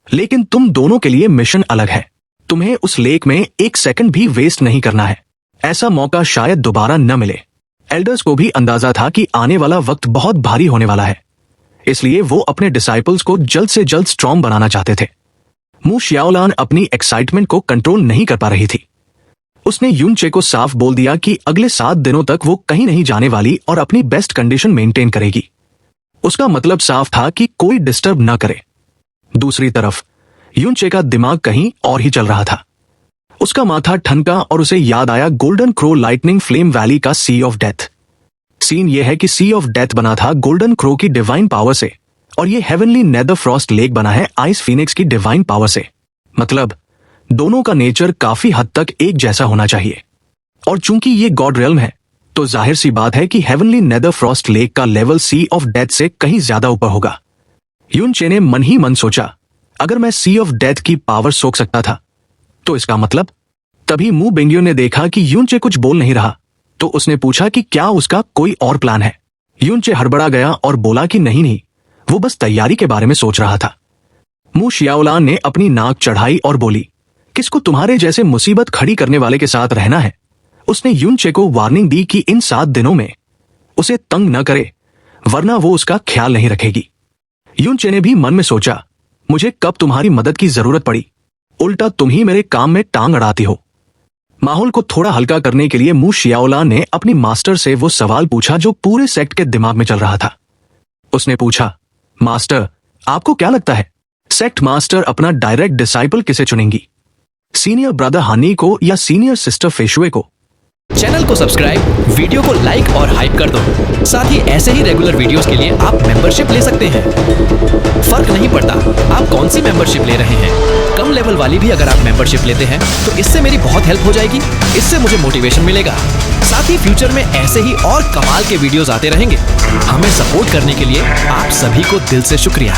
लेकिन तुम दोनों के लिए मिशन अलग है। तुम्हें उस लेक में 1 सेकंड भी वेस्ट नहीं करना है। ऐसा मौका शायद दोबारा न मिले। एल्डर्स को भी अंदाजा था कि आने वाला वक्त बहुत भारी होने वाला है, इसलिए वो अपने डिसाइपल्स को जल्द से जल्द स्ट्रॉन्ग बनाना चाहते थे। मू शियाओलान अपनी एक्साइटमेंट को कंट्रोल नहीं कर पा रही थी। उसने यून चे को साफ बोल दिया कि अगले 7 दिनों तक वो कहीं नहीं जाने वाली और अपनी बेस्ट कंडीशन मेंटेन करेगी। उसका मतलब साफ था कि कोई डिस्टर्ब न करे। दूसरी तरफ यून चे का दिमाग कहीं और ही चल रहा था। उसका माथा ठनका और उसे याद आया golden crow lightning flame valley का सी ऑफ डेथ। सीन ये है कि सी ऑफ डेथ बना था गोल्डन क्रो की डिवाइन पावर से और ये हेवनली नेदर फ्रॉस्ट लेक बना है आइस फीनिक्स की डिवाइन पावर से। मतलब दोनों का नेचर काफी हद तक एक जैसा होना चाहिए। और चूंकि ये गॉड रियल्म है तो जाहिर सी बात है कि हेवनली नेदर फ्रॉस्ट लेक का लेवल सी ऑफ डेथ से कहीं ज्यादा ऊपर होगा। युनचे ने मन ही मन सोचा, अगर मैं सी ऑफ डेथ की पावर सोख सकता था तो इसका मतलब। तभी मू बेंगियो ने देखा कि युनचे कुछ बोल नहीं रहा तो उसने पूछा कि क्या उसका कोई और प्लान है। युनचे हड़बड़ा गया और बोला कि नहीं, वो बस तैयारी के बारे में सोच रहा था। मू शियाओलान ने अपनी नाक चढ़ाई और बोली, किसको तुम्हारे जैसे मुसीबत खड़ी करने वाले के साथ रहना है। उसने युनचे को वार्निंग दी कि इन 7 दिनों में उसे तंग न करे वरना वो उसका ख्याल नहीं रखेगी। युनचे ने भी मन में सोचा, मुझे कब तुम्हारी मदद की जरूरत पड़ी, उल्टा तुम ही मेरे काम में टांग अड़ाती हो। माहौल को थोड़ा हल्का करने के लिए मू शियाओलान ने अपनी मास्टर से वो सवाल पूछा जो पूरे सेक्ट के दिमाग में चल रहा था। उसने पूछा, मास्टर आपको क्या लगता है सेक्ट मास्टर अपना डायरेक्ट डिसाइपल किसे चुनेंगी, सीनियर ब्रदर हानी को या सीनियर सिस्टर फेशुए को? चैनल को सब्सक्राइब, वीडियो को लाइक और हाइप कर दो। साथ ही ऐसे ही रेगुलर वीडियोस के लिए आप मेंबरशिप ले सकते हैं। फर्क नहीं पड़ता आप कौन सी मेंबरशिप ले रहे हैं, कम लेवल वाली भी अगर आप मेंबरशिप लेते हैं तो इससे मेरी बहुत हेल्प हो जाएगी, इससे मुझे मोटिवेशन मिलेगा। साथ ही फ्यूचर में ऐसे ही और कमाल के वीडियोस आते रहेंगे। हमें सपोर्ट करने के लिए आप सभी को दिल से शुक्रिया।